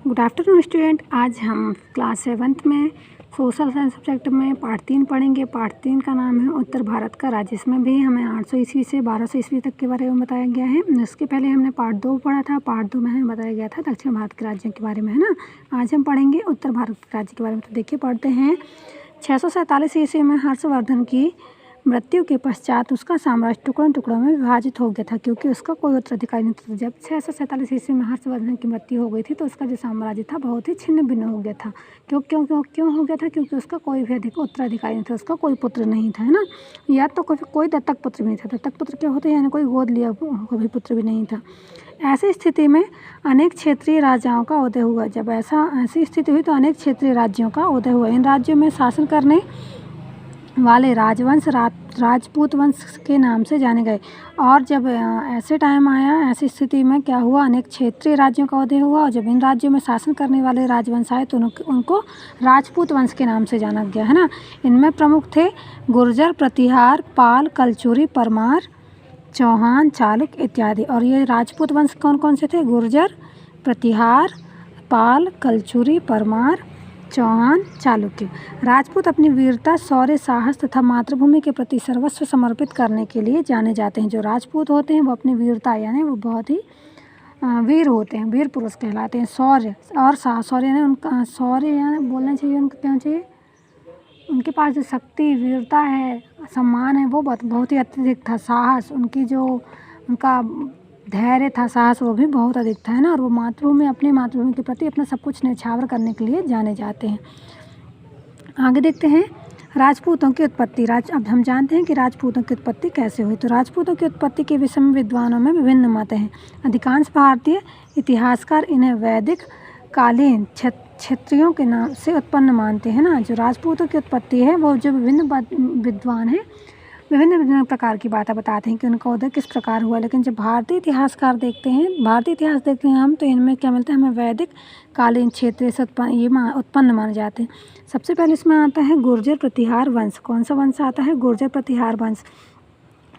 Good afternoon student. आज हम class 7th में सोशल साइंस सब्जेक्ट में पार्ट 3 पढ़ेंगे। पार्ट 3 का नाम है उत्तर भारत का राज्य। इसमें भी हमें 800 ईस्वी से 1200 ईस्वी तक के बारे में बताया गया है। इसके पहले हमने पार्ट 2 पढ़ा था। पार्ट 2 में हमें बताया गया था दक्षिण भारत के राज्यों के बारे में, है ना। आज हम पढ़ेंगे उत्तर भारत के राज्य के बारे में। तो देखिए पढ़ते हैं। 647 ईस्वी में हर्षवर्धन की मृत्यु के पश्चात उसका साम्राज्य टुकड़ों टुकड़ों में विभाजित हो गया था, क्योंकि उसका कोई उत्तराधिकारी नहीं था। जब 647 ईस्वी में हर्षवर्धन की मृत्यु हो गई थी तो उसका जो साम्राज्य था बहुत ही छिन्न भिन्न हो गया था। क्यों हो गया था? क्योंकि उसका कोई भी उत्तराधिकारी नहीं था, उसका कोई पुत्र नहीं था, है ना। या तो कोई दत्तक पुत्र भी नहीं था। दत्तक पुत्र क्या होते हैं? यानी कोई गोद लिया कभी पुत्र भी नहीं था। ऐसी स्थिति में अनेक क्षेत्रीय राजाओं का उदय हुआ। जब ऐसी स्थिति हुई तो अनेक क्षेत्रीय राज्यों का उदय हुआ। इन राज्यों में शासन करने वाले राजवंश राजपूत वंश के नाम से जाने गए। और जब ऐसे टाइम आया, ऐसी स्थिति में क्या हुआ, अनेक क्षेत्रीय राज्यों का उदय हुआ। और जब इन राज्यों में शासन करने वाले राजवंश आए तो उनको राजपूत वंश के नाम से जाना गया, है ना। इनमें प्रमुख थे गुर्जर, प्रतिहार, पाल, कलचुरी, परमार, चौहान, चालुक्य इत्यादि। और ये राजपूत वंश कौन कौन से थे? गुर्जर, प्रतिहार, पाल, कलचुरी, परमार, चौहान, चालुक्य। राजपूत अपनी वीरता, शौर्य, साहस तथा मातृभूमि के प्रति सर्वस्व समर्पित करने के लिए जाने जाते हैं। जो राजपूत होते हैं वो अपनी वीरता यानी वो बहुत ही वीर होते हैं, वीर पुरुष कहलाते हैं। शौर्य और शौर्य यानी उनका शौर्य यानी बोलना चाहिए, उनको क्या चाहिए, उनके पास जो शक्ति, वीरता है, सम्मान है वो बहुत ही अत्यधिक था। साहस, उनका धैर्य था, साहस वो भी बहुत अधिक था, है ना। और वो अपनी मातृभूमि के प्रति अपना सब कुछ न्यौछावर करने के लिए जाने जाते हैं। आगे देखते हैं राजपूतों की उत्पत्ति। अब हम जानते हैं कि राजपूतों की उत्पत्ति कैसे हुई। तो राजपूतों की उत्पत्ति के विषय में विद्वानों में विभिन्न मत हैं। अधिकांश भारतीय इतिहासकार इन्हें वैदिक कालीन क्षत्रियों के नाम से उत्पन्न मानते हैं ना। जो राजपूतों की उत्पत्ति है वो जो विभिन्न विद्वान हैं विभिन्न प्रकार की बातें बताते हैं कि उनका उदय किस प्रकार हुआ। लेकिन जब भारतीय इतिहास देखते हैं हम, तो इनमें क्या मिलता है हमें? वैदिक कालीन क्षेत्र से उत्पन्न माने जाते हैं। सबसे पहले इसमें आता है गुर्जर प्रतिहार वंश। कौन सा वंश आता है? गुर्जर प्रतिहार वंश।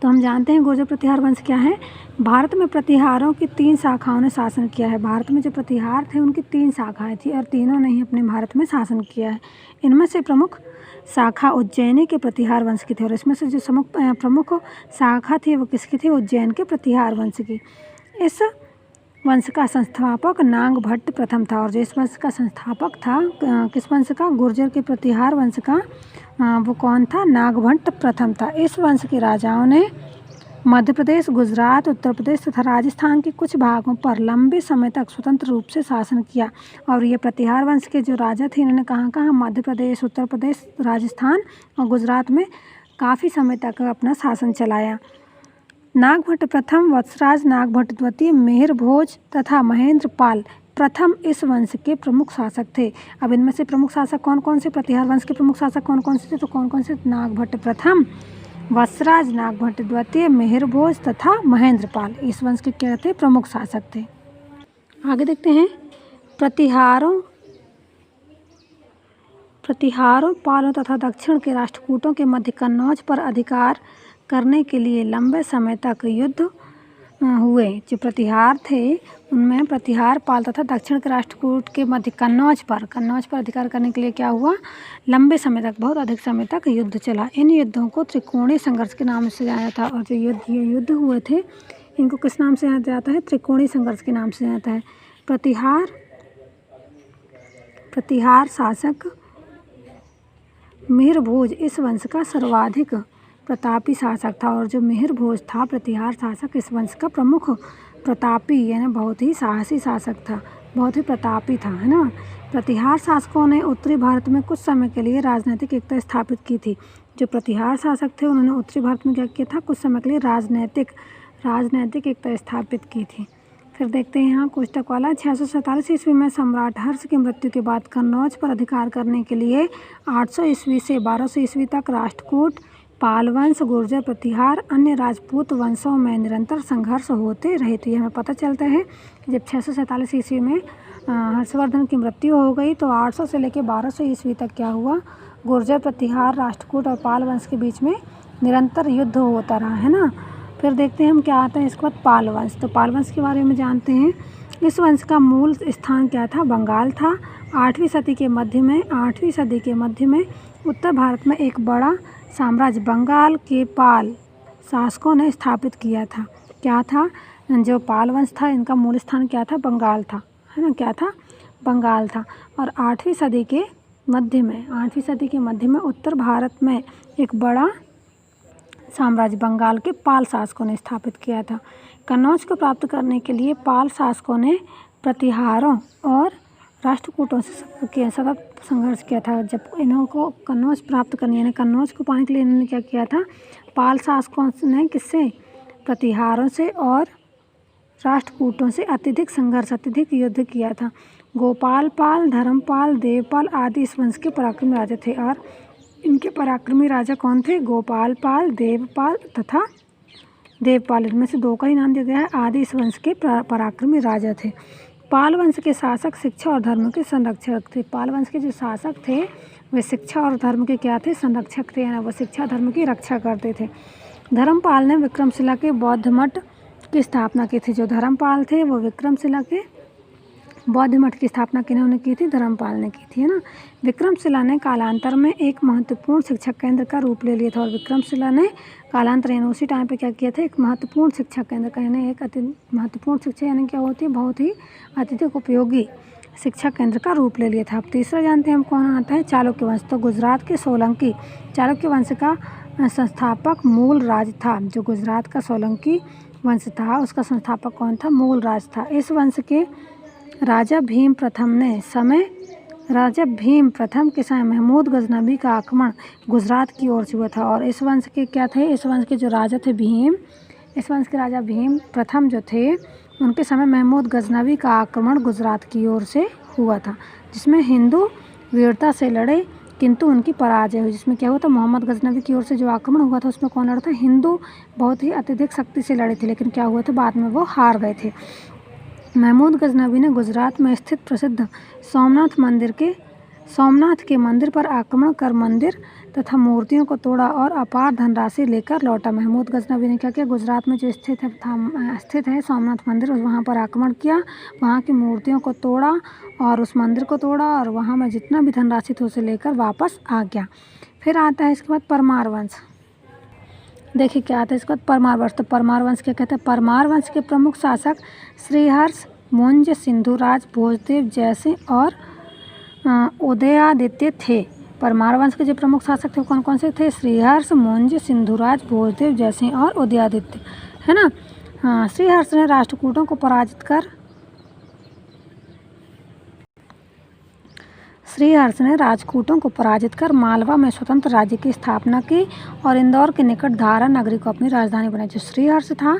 तो हम जानते हैं गुर्जर प्रतिहार वंश क्या है। भारत में प्रतिहारों की 3 शाखाओं ने शासन किया है। भारत में जो प्रतिहार थे उनकी 3 शाखाएं थी और तीनों ने ही अपने भारत में शासन किया है। इनमें से प्रमुख शाखा उज्जैनी के प्रतिहार वंश की थी। और इसमें से जो प्रमुख शाखा थी वो किसकी थी? उज्जैन के प्रतिहार वंश की। इस वंश का संस्थापक नाग भट्ट प्रथम था। और जो इस वंश का संस्थापक था किस वंश का? गुर्जर के प्रतिहार वंश का वो कौन था? नाग भट्ट प्रथम था। इस वंश के राजाओं ने मध्य प्रदेश, गुजरात, उत्तर प्रदेश तथा राजस्थान के कुछ भागों पर लंबे समय तक स्वतंत्र रूप से शासन किया। और ये प्रतिहार वंश के जो राजा थे इन्होंने कहाँ मध्य प्रदेश, उत्तर प्रदेश, राजस्थान और गुजरात में काफ़ी समय तक अपना शासन चलाया। नागभट्ट प्रथम, वत्सराज नागभट्ट द्वितीय, मिहिर भोज तथा महेंद्र पाल प्रथम इस वंश के प्रमुख शासक थे। अब इनमें से प्रमुख शासक कौन कौन से? प्रतिहार वंश के प्रमुख शासक कौन कौन से थे? तो कौन कौन से? नागभट्ट प्रथम, वत्सराज नागभट्ट द्वितीय, मिहिर भोज तथा महेंद्र पाल इस वंश के क्या थे? प्रमुख शासक थे। आगे देखते हैं प्रतिहारों, पालों तथा दक्षिण के राष्ट्रकूटों के मध्य कन्नौज पर अधिकार करने के लिए लंबे समय तक युद्ध हुए। जो प्रतिहार थे उनमें प्रतिहार, पाल तथा दक्षिण के राष्ट्रकूट के मध्य कन्नौज पर अधिकार करने के लिए क्या हुआ? लंबे समय तक, बहुत अधिक समय तक युद्ध चला। इन युद्धों को त्रिकोणीय संघर्ष के नाम से जाना था। और जो युद्ध हुए थे इनको किस नाम से जाना जाता है? त्रिकोणीय संघर्ष के नाम से जाता है। प्रतिहार शासक मिहिर भोज इस वंश का सर्वाधिक प्रतापी शासक था। और जो मिहिर भोज था प्रतिहार शासक इस वंश का प्रमुख प्रतापी यानी बहुत ही साहसी शासक था, बहुत ही प्रतापी था, है ना। प्रतिहार शासकों ने उत्तरी भारत में कुछ समय के लिए राजनीतिक एकता स्थापित की थी। जो प्रतिहार शासक थे उन्होंने उत्तरी भारत में क्या किया था? कुछ समय के लिए राजनीतिक एकता स्थापित की थी। फिर देखते हैं यहाँ कोष्टक वाला। 647 ईस्वी में सम्राट हर्ष की मृत्यु के बाद कन्नौज पर अधिकार करने के लिए 800 ईस्वी से 1200 ईस्वी तक राष्ट्रकूट, पाल वंश, गुर्जर, प्रतिहार, अन्य राजपूत वंशों में निरंतर संघर्ष होते रहे। तो ये हमें पता चलता है कि जब 647 ईस्वी में हर्षवर्धन की मृत्यु हो गई तो 800 से लेकर 1200 ईस्वी तक क्या हुआ? गुर्जर, प्रतिहार, राष्ट्रकूट और पाल वंश के बीच में निरंतर युद्ध होता रहा, है ना। फिर देखते हैं हम क्या आता है इसके बाद पाल वंश। तो पाल वंश के बारे में जानते हैं। इस वंश का मूल स्थान क्या था? बंगाल था। 8वीं सदी के मध्य में उत्तर भारत में एक बड़ा साम्राज्य बंगाल के पाल शासकों ने स्थापित किया था। क्या था? जो पाल वंश था, इनका मूल स्थान क्या था? बंगाल था, है ना। क्या था? बंगाल था। और 8वीं सदी के मध्य में उत्तर भारत में एक बड़ा साम्राज्य बंगाल के पाल शासकों ने स्थापित किया था। कन्नौज को प्राप्त करने के लिए पाल शासकों ने प्रतिहारों और राष्ट्रकूटों से सतत संघर्ष किया था। जब इनको कन्नौज प्राप्त करनी, यानी कन्नौज को पाने के लिए इन्होंने क्या किया था? पाल शासकों ने किससे? प्रतिहारों से और राष्ट्रकूटों से अत्यधिक युद्ध किया था। गोपाल पाल, धर्मपाल, देवपाल आदि इस वंश के पराक्रमी राजा थे। और इनके पराक्रमी राजा कौन थे? गोपाल पाल, देवपाल तथा देवपाल, इनमें से दो का ही नाम दिया गया है। आदि इस वंश के पराक्रमी राजा थे। पाल वंश के शासक शिक्षा और धर्म के संरक्षक थे। पाल वंश के जो शासक थे वे शिक्षा और धर्म के क्या थे? संरक्षक थे, यानी वो शिक्षा धर्म की रक्षा करते थे। धर्मपाल ने विक्रमशिला के बौद्ध मठ की स्थापना की थी। जो धर्मपाल थे वो विक्रमशिला के बौद्ध मठ की स्थापना किन्होंने की थी? धर्मपाल ने की थी, है ना। विक्रमशिला ने कालांतर में एक महत्वपूर्ण शिक्षा केंद्र का रूप ले लिया था। और विक्रमशिला ने कालांतर यानी उसी टाइम पे क्या किया था? एक महत्वपूर्ण शिक्षा केंद्र का, यानी एक अति महत्वपूर्ण शिक्षा यानी क्या होती है? बहुत ही अत्यधिक उपयोगी शिक्षा केंद्र का रूप ले लिया था। अब तीसरा जानते हैं हम कौन आता है? चालुक्य वंश। तो गुजरात के सोलंकी चालुक्य वंश का संस्थापक मूलराज था। जो गुजरात का सोलंकी वंश था उसका संस्थापक कौन था? मूलराज था। इस वंश के राजा भीम प्रथम के समय महमूद गजनबी का आक्रमण गुजरात की ओर से हुआ था। और इस वंश के क्या थे? इस वंश के जो राजा थे इस वंश के राजा भीम प्रथम जो थे उनके समय महमूद गजनबी का आक्रमण गुजरात की ओर से हुआ था, जिसमें हिंदू वीरता से लड़े किंतु उनकी पराजय हुई। जिसमें क्या हुआ था? मोहम्मद गजनबी की ओर से जो आक्रमण हुआ था उसमें कौन लड़ा था? हिंदू बहुत ही अत्यधिक शक्ति से लड़े थे, लेकिन क्या हुआ था? बाद में वो हार गए थे। महमूद गजनबी ने गुजरात में स्थित प्रसिद्ध सोमनाथ के मंदिर पर आक्रमण कर मंदिर तथा मूर्तियों को तोड़ा और अपार धनराशि लेकर लौटा। महमूद गजनबी ने क्या किया? गुजरात में जो स्थित है सोमनाथ मंदिर, वहाँ पर आक्रमण किया, वहाँ की मूर्तियों को तोड़ा और उस मंदिर को तोड़ा और वहाँ में जितना भी धनराशि थी उसे लेकर वापस आ गया। फिर आता है इसके बाद परमार वंश। देखिए क्या आता है इसके बाद? परमार वंश। तो परमार वंश क्या कहते हैं? परमार वंश के प्रमुख शासक श्रीहर्ष, मुंज, सिंधुराज, भोजदेव जैसे और उदयादित्य थे। परमार वंश के जो प्रमुख शासक थे कौन कौन से थे? श्रीहर्ष, मुंज, सिंधुराज, भोजदेव जैसे और उदयादित्य, है ना। श्रीहर्ष ने राष्ट्रकूटों को पराजित कर मालवा में स्वतंत्र राज्य की स्थापना की और इंदौर के निकट धारा नगरी को अपनी राजधानी बनाई। जो श्रीहर्ष था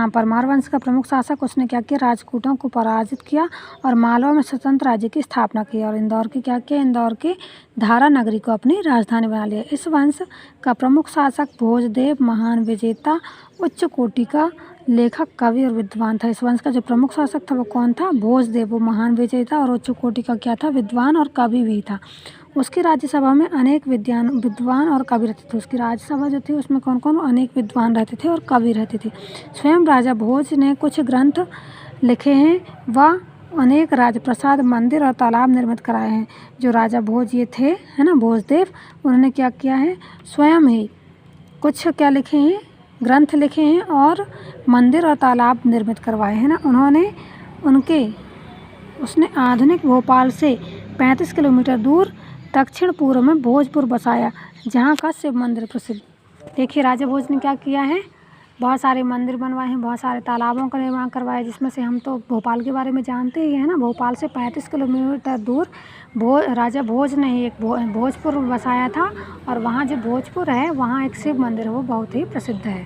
परमार वंश का प्रमुख शासक, उसने क्या किया? राजपूतों को पराजित किया और मालवा में स्वतंत्र राज्य की स्थापना की और इंदौर की क्या किया? इंदौर के धारा नगरी को अपनी राजधानी बना लिया। इस वंश का प्रमुख शासक भोजदेव महान विजेता, उच्च कोटि का लेखक, कवि और विद्वान था। इस वंश का जो प्रमुख शासक था वो कौन था? भोजदेव। वो महान विजेता और उच्च कोटि का क्या था? विद्वान और कवि भी था। उसकी राज्यसभा में अनेक विद्वान और कवि रहते थे। उसकी राज्यसभा जो थी उसमें कौन कौन? अनेक विद्वान रहते थे और कवि रहते थे। स्वयं राजा भोज ने कुछ ग्रंथ लिखे हैं व अनेक राजप्रसाद, मंदिर और तालाब निर्मित कराए हैं। जो राजा भोज ये थे, है ना, भोजदेव, उन्होंने क्या किया है? स्वयं ही कुछ क्या लिखे हैं? ग्रंथ लिखे हैं और मंदिर और तालाब निर्मित करवाए हैं ना। उसने आधुनिक भोपाल से 35 किलोमीटर दूर दक्षिण पूर्व में भोजपुर बसाया, जहाँ का शिव मंदिर प्रसिद्ध। देखिए राजा भोज ने क्या किया है? बहुत सारे मंदिर बनवाए हैं, बहुत सारे तालाबों का निर्माण करवाया, जिसमें से हम तो भोपाल के बारे में जानते ही हैं ना। भोपाल से 35 किलोमीटर दूर राजा भोज ने ही एक भोजपुर बसाया था और वहाँ जो भोजपुर है वहाँ एक शिव मंदिर है, वो बहुत ही प्रसिद्ध है।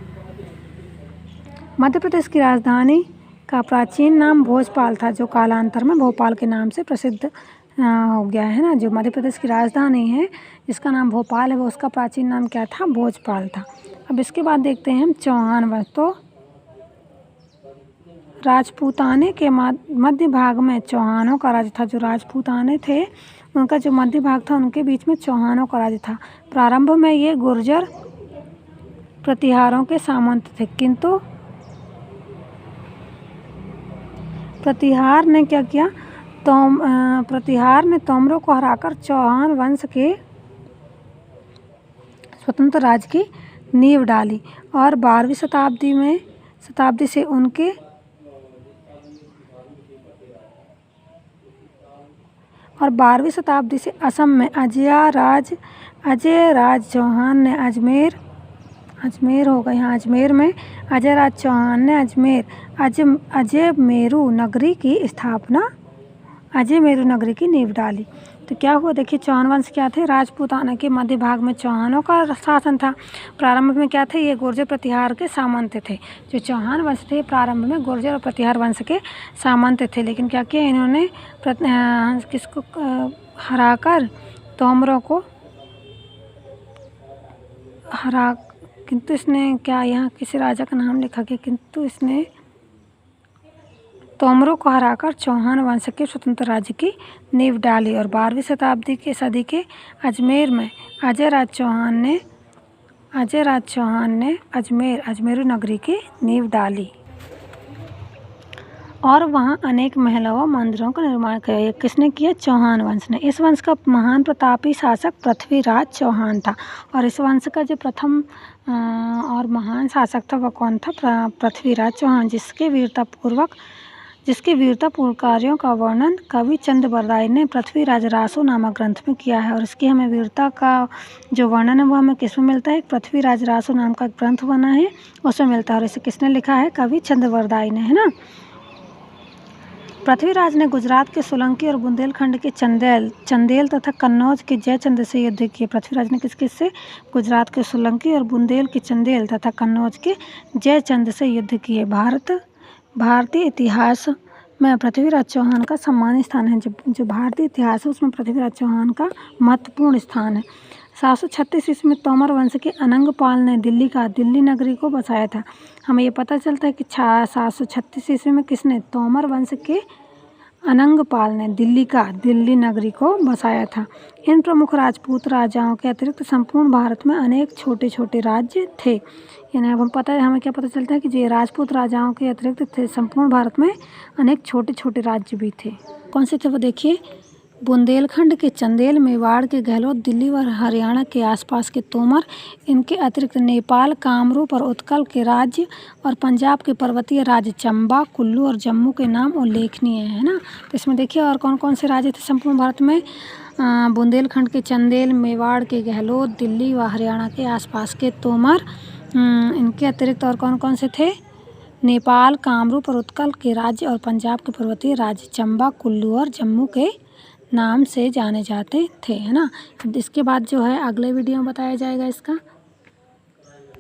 मध्य प्रदेश की राजधानी का प्राचीन नाम भोजपाल था, जो कालांतर में भोपाल के नाम से प्रसिद्ध हो गया है ना। जो मध्य प्रदेश की राजधानी है जिसका नाम भोपाल है, वो उसका प्राचीन नाम क्या था? भोजपाल था। अब इसके बाद देखते हैं हम चौहान वंश। तो राजपूताने के मध्य भाग में चौहानों का राज्य था। जो राजपूताने थे उनका जो मध्य भाग था उनके बीच में चौहानों का राज्य था। प्रारंभ में ये गुर्जर प्रतिहारों के सामंत थे, किंतु प्रतिहार ने क्या किया, प्रतिहार ने तोमरों को हराकर चौहान वंश के स्वतंत्र राज्य की नींव डाली और 12वीं शताब्दी से उनके और 12वीं शताब्दी से असम में अजय राज चौहान ने अजमेर होगा यहाँ, अजमेर में अजय राज चौहान ने अजयमेरु नगरी की नींव डाली। तो क्या हुआ, देखिए चौहान वंश क्या थे, राजपूताना के मध्य भाग में चौहानों का शासन था। प्रारंभ में क्या थे, ये गुर्जर प्रतिहार के सामंत थे। जो चौहान वंश थे प्रारंभ में गुर्जर और प्रतिहार वंश के सामंत थे, लेकिन क्या किया इन्होंने किसको हराकर तोमरों को किंतु इसने क्या, यहाँ किसी राजा का नाम लिखा गया, किंतु इसने तोमरों को हराकर चौहान वंश के स्वतंत्र राज्य की नींव डाली और 12वीं सदी के अजमेर में अजय राज चौहान ने अजमेरू नगरी की नींव डाली और वहाँ अनेक महलों व मंदिरों का निर्माण किया। ये किसने किया, चौहान वंश ने। इस वंश का महान प्रतापी शासक पृथ्वीराज चौहान था और इस वंश का जो प्रथम और महान शासक था वह कौन था, पृथ्वीराज चौहान, जिसके वीरतापूर्ण कार्यों का वर्णन कवि चंद बरदाई ने पृथ्वीराज रासो नामक ग्रंथ में किया है। और इसकी हमें वीरता का जो वर्णन है वो हमें किसमें मिलता है, पृथ्वीराज रासो नाम का ग्रंथ बना है उसमें मिलता है और इसे किसने लिखा है, कवि चंद बरदाई ने, है ना। पृथ्वीराज ने गुजरात के सोलंकी और बुंदेलखंड के चंदेल तथा कन्नौज के जयचंद से युद्ध किए। पृथ्वीराज ने किससे, गुजरात के सोलंकी और बुंदेल के चंदेल तथा कन्नौज के जयचंद से युद्ध किए। भारतीय इतिहास में पृथ्वीराज चौहान का सम्मानित स्थान है। जो भारतीय इतिहास है उसमें पृथ्वीराज चौहान का महत्वपूर्ण स्थान है। 736 ईस्वी में तोमर वंश के अनंगपाल ने दिल्ली नगरी को बसाया था। हमें ये पता चलता है कि 736 ईस्वी में किसने, तोमर वंश के अनंगपाल ने दिल्ली नगरी को बसाया था। इन प्रमुख राजपूत राजाओं के अतिरिक्त संपूर्ण भारत में अनेक छोटे छोटे राज्य थे। यानी अब हमें क्या पता चलता है कि जो राजपूत राजाओं के अतिरिक्त थे संपूर्ण भारत में अनेक छोटे छोटे राज्य भी थे। कौन से थे वो देखिए, बुंदेलखंड के चंदेल, मेवाड़ के गहलोत, दिल्ली व हरियाणा के आसपास के तोमर, इनके अतिरिक्त नेपाल, कामरूप और उत्कल के राज्य और पंजाब के पर्वतीय राज्य चंबा, कुल्लू और जम्मू के नाम उल्लेखनीय है ना। तो इसमें देखिए और कौन कौन से राज्य थे संपूर्ण भारत में, बुंदेलखंड के चंदेल, मेवाड़ के गहलोत, दिल्ली व हरियाणा के आसपास के तोमर, इनके अतिरिक्त और कौन कौन से थे, नेपाल, कामरूप और उत्कल के राज्य और पंजाब के पर्वतीय राज्य चंबा, कुल्लू और जम्मू के नाम से जाने जाते थे, है ना। इसके बाद जो है अगले वीडियो में बताया जाएगा इसका।